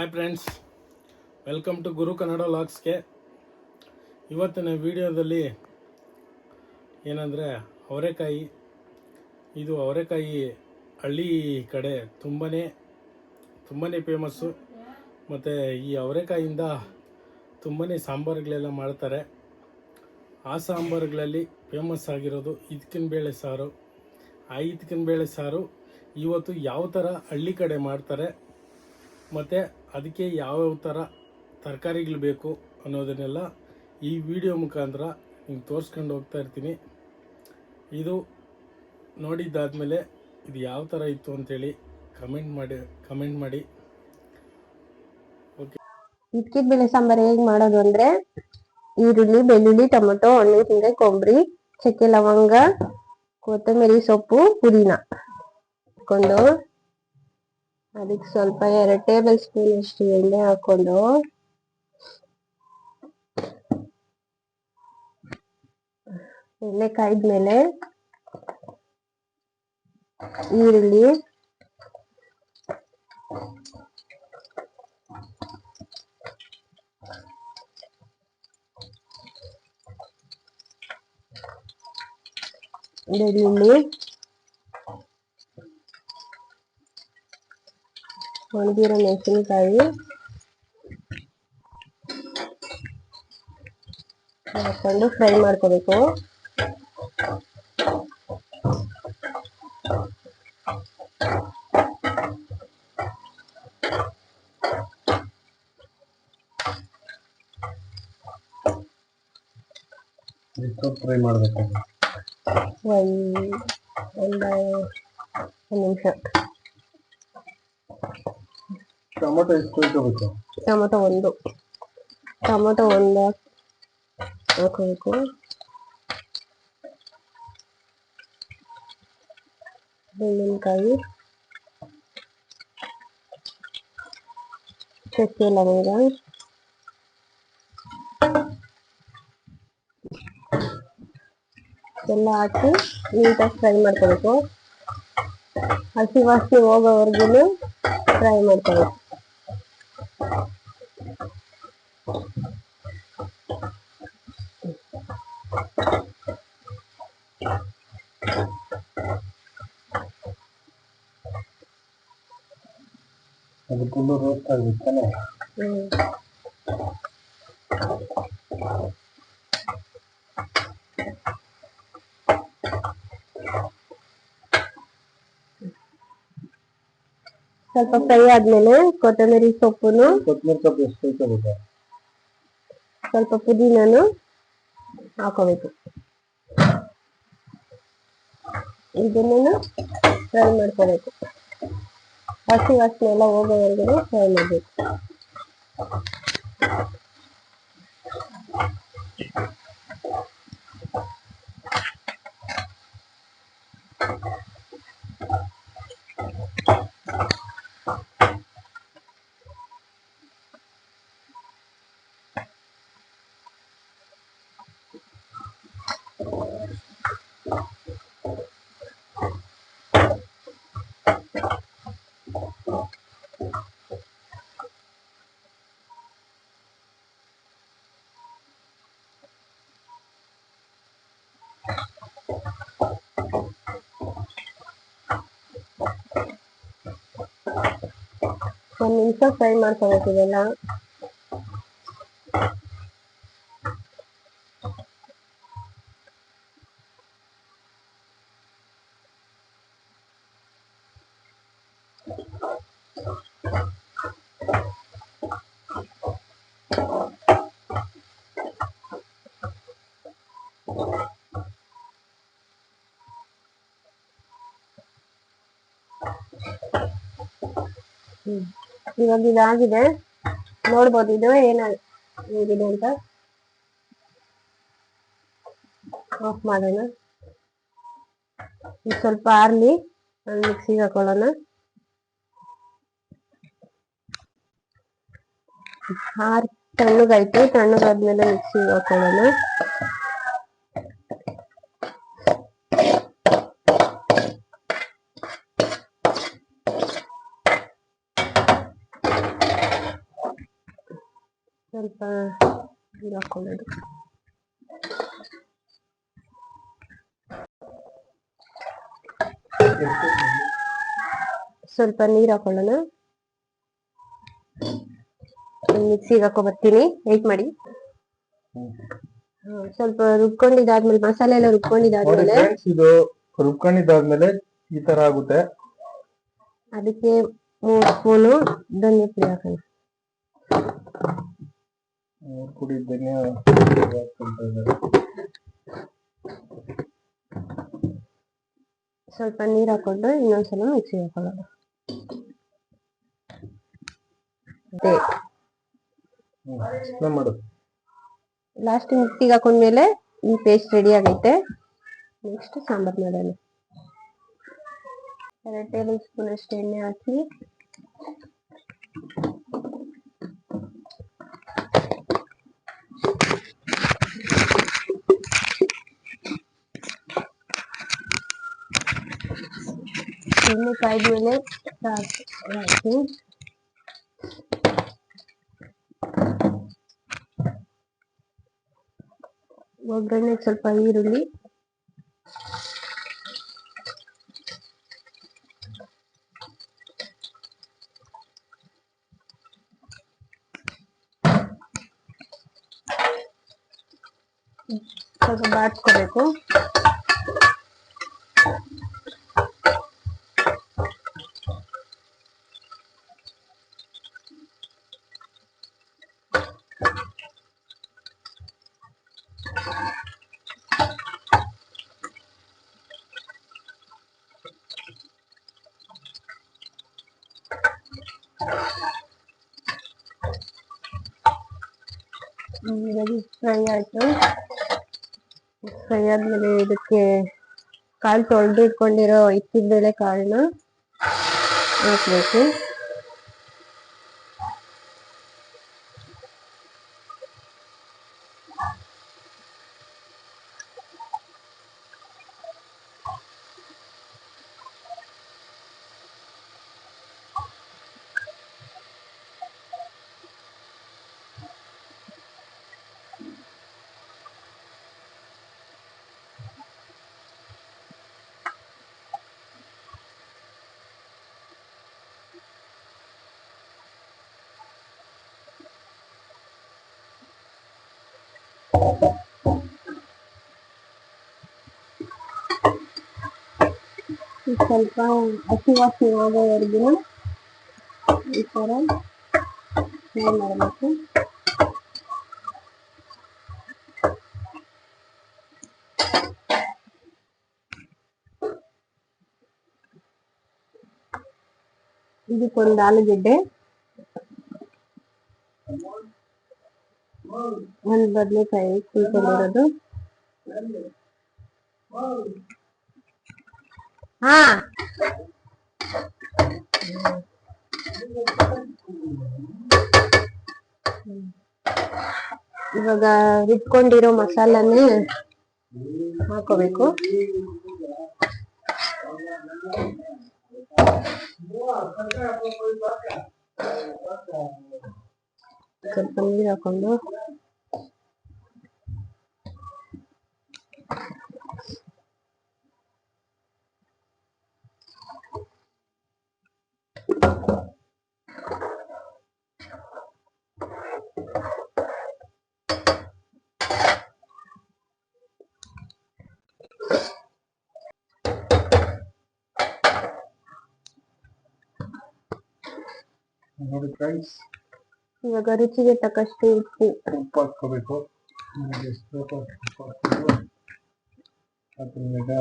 Hi friends, welcome to ಗುರು ಕನ್ನಡ ವ್ಲಾಗ್ಸ್ಗೆ. ಇವತ್ತಿನ ವಿಡಿಯೋದಲ್ಲಿ ಏನಂದರೆ ಅವರೆಕಾಯಿ. ಇದು ಅವರೆಕಾಯಿ ಹಳ್ಳಿ ಕಡೆ ತುಂಬಾ ಫೇಮಸ್ಸು. ಮತ್ತು ಈ ಅವರೆಕಾಯಿಂದ ತುಂಬಾ ಸಾಂಬಾರುಗಳೆಲ್ಲ ಮಾಡ್ತಾರೆ. ಆ ಸಾಂಬಾರುಗಳಲ್ಲಿ ಫೇಮಸ್ ಆಗಿರೋದು ಇದ್ಕಿನ ಬೇಳೆ ಸಾರು. ಆ ಇದ್ಕಿನ ಬೇಳೆ ಸಾರು ಇವತ್ತು ಯಾವ ಥರ ಹಳ್ಳಿ ಕಡೆ ಮಾಡ್ತಾರೆ ಮತ್ತು ಅದಕ್ಕೆ ಯಾವ್ಯಾವ ಥರ ತರಕಾರಿಗಳು ಬೇಕು ಅನ್ನೋದನ್ನೆಲ್ಲ ಈ ವಿಡಿಯೋ ಮುಖಾಂತರ ನಿಮ್ಗೆ ತೋರಿಸ್ಕೊಂಡು ಹೋಗ್ತಾ ಇರ್ತೀನಿ. ಇದು ನೋಡಿದ್ದಾದಮೇಲೆ ಇದು ಯಾವ ಥರ ಇತ್ತು ಅಂಥೇಳಿ ಕಮೆಂಟ್ ಮಾಡಿ. ಓಕೆ, ಇದ್ಕಿದ ಬೇಳೆ ಸಾಂಬಾರು ಹೇಗೆ ಮಾಡೋದು ಅಂದರೆ, ಈರುಳ್ಳಿ, ಬೆಳ್ಳುಳ್ಳಿ, ಟೊಮೊಟೊ, ಹಣ್ಣು, ಕೊಬ್ಬರಿ, ಚಕ್ಕೆ, ಲವಂಗ, ಕೊತ್ತಂಬರಿ ಸೊಪ್ಪು, ಪುದೀನ ಹಾಕೊಂಡು ಅದಕ್ಕೆ ಸ್ವಲ್ಪ 2 ಟೇಬಲ್ ಸ್ಪೂನ್ ಅಷ್ಟು ಎಣ್ಣೆ ಹಾಕೊಂಡು ಎಣ್ಣೆ ಕಾಯ್ದ್ಮೇಲೆ ಈರುಳ್ಳಿ, ಬೆಳ್ಳುಳ್ಳಿ, ಒಣಗಿರೋ ಮೆಣಸಿನಕಾಯಿ ಹಾಕೊಂಡು ಫ್ರೈ ಮಾಡ್ಕೋಬೇಕು. ಫ್ರೈ ಮಾಡಬೇಕು ಒಂದು ನಿಮಿಷ. ಟೊಮೊಟೊ ಎಷ್ಟು ಇಟ್ಕೋಬೇಕು? ಟೊಮೊಟೊ ಒಂದು ಹಾಕೋಬೇಕು. ಬೆಳ್ಳುಳ್ಳಿಕಾಯಿ, ಚಕ್ಕೆ, ಲವಂಗ, ಎಲ್ಲ ಹಾಕಿ ನೀಟಾಗಿ ಫ್ರೈ ಮಾಡ್ಕೋಬೇಕು. ಹಸಿ ವಾಸನೆ ಹೋಗೋವರೆಗೂ ಫ್ರೈ ಮಾಡ್ಕೋಬೇಕು. ಅದಕ್ಕೆಲ್ಲ ರೋಸ್ಟ್ ಆಗಬೇಕಲ್ಲ. ಸ್ವಲ್ಪ ಫ್ರೈ ಆದ್ಮೇಲೆ ಕೊತ್ತಂಬರಿ ಸೊಪ್ಪು ಎಷ್ಟು ಹಾಕೋಬೇಕು? ಸ್ವಲ್ಪ ಪುದೀನನು ಹಾಕೋಬೇಕು. ಇದನ್ನು ಫ್ರೈ ಮಾಡ್ಕೋಬೇಕು. ಹಸಿ ವಾಸನೆ ಎಲ್ಲ ಹೋಗೋವರೆಗೂ ಫ್ರೈ ಮಾಡಬೇಕು. ಒಂದು ನಿಮಿಷ ಫ್ರೈ ಮಾಡ್ಕೋಬೇಕು ಇದೆಲ್ಲ. ಇವಾಗ ಇದಾಗಿದೆ, ನೋಡ್ಬೋದು ಇದು ಹೇಗಿದೆ ಅಂತ. ಆಫ್ ಮಾಡೋಣ. ಇದು ಸ್ವಲ್ಪ ಆರ್ಲಿ ಮಿಕ್ಸಿಗೆ ಹಾಕೊಳ್ಳೋಣ. ತಣ್ಣಗಾಯ್ತು. ತಣ್ಣಗಾದ್ಮೇಲೆ ಮಿಕ್ಸಿಗೆ ಹಾಕೊಳ್ಳೋಣ. ಸ್ವಲ್ಪ ನೀರು ಹಾಕೊಳ್ಳೋದು. ಸ್ವಲ್ಪ ನೀರು ಹಾಕೊಳ್ಳೋಣ. ಮಿಕ್ಸಿಗೆ ಹಾಕೋ ಬರ್ತೀನಿ, ವೇಟ್ ಮಾಡಿ. ಸ್ವಲ್ಪ ರುಬ್ಕೊಂಡಿದ್ದಾದ್ಮೇಲೆ ಮಸಾಲೆ ಎಲ್ಲ ರುಬ್ಕೊಂಡಿದ್ದಾದ್ಮೇಲೆ ಇದು ರುಬ್ಕೊಂಡಿದ್ದಾದ್ಮೇಲೆ ಈ ತರ ಆಗುತ್ತೆ. ಅದಕ್ಕೆ 3 ಸ್ಪೂನು ಧನಿಯಾ ಪುಡಿ ಹಾಕೋಣ. 3 ಪುಡಿ ಧನಿಯಾ ಸ್ವಲ್ಪ ನೀರು ಹಾಕೊಂಡು ಇನ್ನೊಂದ್ಸಲ ಮಿಕ್ಸಿಗೆ ಹಾಕೊಳ್ಳೋಣ. ಲಾಸ್ಟ್ ಮಿಕ್ಸಿಗೆ ಹಾಕೊಂಡ್ಮೇಲೆ ಈ ಪೇಸ್ಟ್ ರೆಡಿ ಆಗೈತೆ. ನೆಕ್ಸ್ಟ್ ಸಾಂಬಾರ್ ಮಾಡೋಣ. 2 ಟೇಬಲ್ ಸ್ಪೂನ್ ಅಷ್ಟು ಎಣ್ಣೆ ಹಾಕಿ ಎಣ್ಣೆ ಕಾಯ್ದ್ಮೇಲೆ ಹಾಕಿ ಒಗ್ಗರಣೆ ಸ್ವಲ್ಪ ಈರುಳ್ಳಿ, ಸ್ವಲ್ಪ ಬಾಡ್ಸ್ಕೋಬೇಕು. ಫ್ರೈ ಆಯ್ತು. ಫ್ರೈ ಆದ್ಮೇಲೆ ಇದಕ್ಕೆ ಕಾಳು ತೊಳೆದು ಇಟ್ಕೊಂಡಿರೋ ಇಕ್ಕಿದ ಬೇಳೆ ಕಾಳನ್ನ ಹಾಕ್ಬೇಕು. ಸ್ವಲ್ಪ ಹಸಿ ವಾಸನೆ ಆಗೋವರೆಗೂ ಈ ಥರ ಫ್ರೈ ಮಾಡಬೇಕು. ಇದಕ್ಕೊಂದು ಆಲೂಗೆಡ್ಡೆ, 1 ಬದನೆಕಾಯಿ ಕುಯ್ಕೊಂಡಿರೋದು, ಇವಾಗ ರುಬ್ಕೊಂಡಿರೋ ಮಸಾಲನ್ನೇ ಹಾಕೋಬೇಕು. ಸ್ವಲ್ಪ ನೀರು ಹಾಕೊಂಡು ನೋಡಿ ಫ್ರೆಂಡ್ಸ್, ಇವಾಗ ರುಚಿಗೆ ತಕ್ಕಷ್ಟು ಉಪ್ಪು ಹಾಕೋಬೇಕು. ಅದ್ರಮೇಲೆ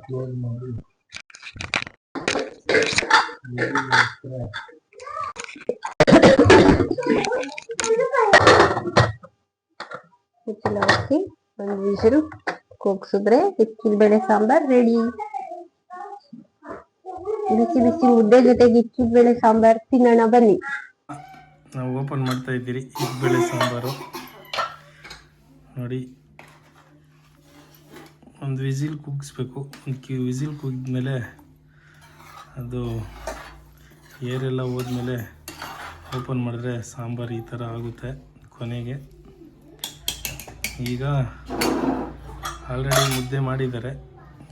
ಕ್ಲೋಸ್ ಮಾಡಿ ಮುಚ್ಚಳ ಹಾಕಿ 1 ವಿಸಿಲ್ ಕೂಗ್ಸಿದ್ರೆ ಹಿಚ್ಕಿದ್ಬೇಳೆ ಸಾಂಬಾರ್ ರೆಡಿ. ಬಿಸಿ ಬಿಸಿ ಮುದ್ದೆ ಜೊತೆಗೆ ಹಿಚ್ಕಿದ್ಬೇಳೆ ಸಾಂಬಾರ್ ತಿನ್ನೋಣ ಬನ್ನಿ. ನಾವು ಓಪನ್ ಮಾಡ್ತಾ ಇದ್ದೀರಿ ಹಿಚ್ಬೇಳೆ ಸಾಂಬಾರು. ನೋಡಿ, 1 ವಿಸಿಲ್ ಕೂಗಿಸ್ಬೇಕು. 1 ವಿಸಿಲ್ ಕೂಗಿದ್ಮೇಲೆ ಅದು ಏರೆಲ್ಲ ಹೋದ್ಮೇಲೆ ಓಪನ್ ಮಾಡಿದ್ರೆ ಸಾಂಬಾರು ಈ ಥರ ಆಗುತ್ತೆ ಕೊನೆಗೆ. ಈಗ ಆಲ್ರೆಡಿ ಮುದ್ದೆ ಮಾಡಿದ್ದಾರೆ,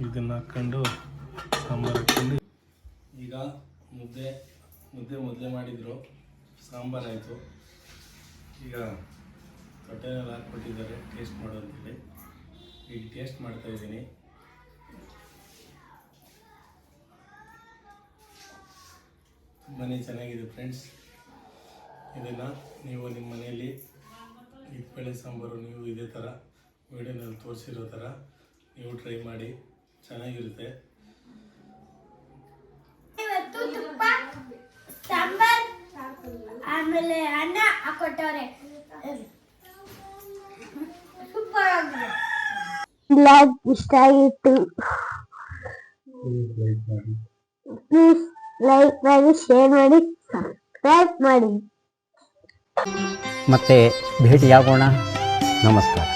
ಇದನ್ನು ಹಾಕ್ಕೊಂಡು ಸಾಂಬಾರು ಹಾಕ್ಕೊಂಡು ಈಗ ಮುದ್ದೆ ಮೊದಲೇ ಮಾಡಿದರು, ಸಾಂಬಾರಾಯಿತು. ಈಗ ತೊಟ್ಟೆನಲ್ಲಿ ಹಾಕ್ಬಿಟ್ಟಿದ್ದಾರೆ ಟೇಸ್ಟ್ ಮಾಡು ಅಂತೇಳಿ. ಈಗ ಟೇಸ್ಟ್ ಮಾಡ್ತಾಯಿದ್ದೀನಿ. ತುಂಬಾ ಚೆನ್ನಾಗಿದೆ ಫ್ರೆಂಡ್ಸ್. ಇದನ್ನು ನೀವು ನಿಮ್ಮ ಮನೆಯಲ್ಲಿ ಬೇಳೆ ಸಾಂಬಾರು ನೀವು ಇದೇ ಥರ ವಿಡಿಯೋನಲ್ಲಿ ತೋರಿಸಿರೋ ಥರ ನೀವು ಟ್ರೈ ಮಾಡಿ, ಚೆನ್ನಾಗಿರುತ್ತೆ. ತುಪ್ಪ ಸಾಂಬಾರ್ ಆಮೇಲೆ ಅನ್ನ ಹಾಕೊಟ್ಟವ್ರೆ, ಸೂಪರ್ ಆಗಿದೆ. ಬ್ಲಾಗ್ ಇಷ್ಟ ಆಗಿತ್ತು, ಪ್ಲೀಸ್ ಲೈಕ್ ಮಾಡಿ, ಶೇರ್ ಮಾಡಿ, ಸಬ್ಸ್ಕ್ರೈಬ್ ಮಾಡಿ. ಮತ್ತೆ ಭೇಟಿಯಾಗೋಣ. ನಮಸ್ಕಾರ.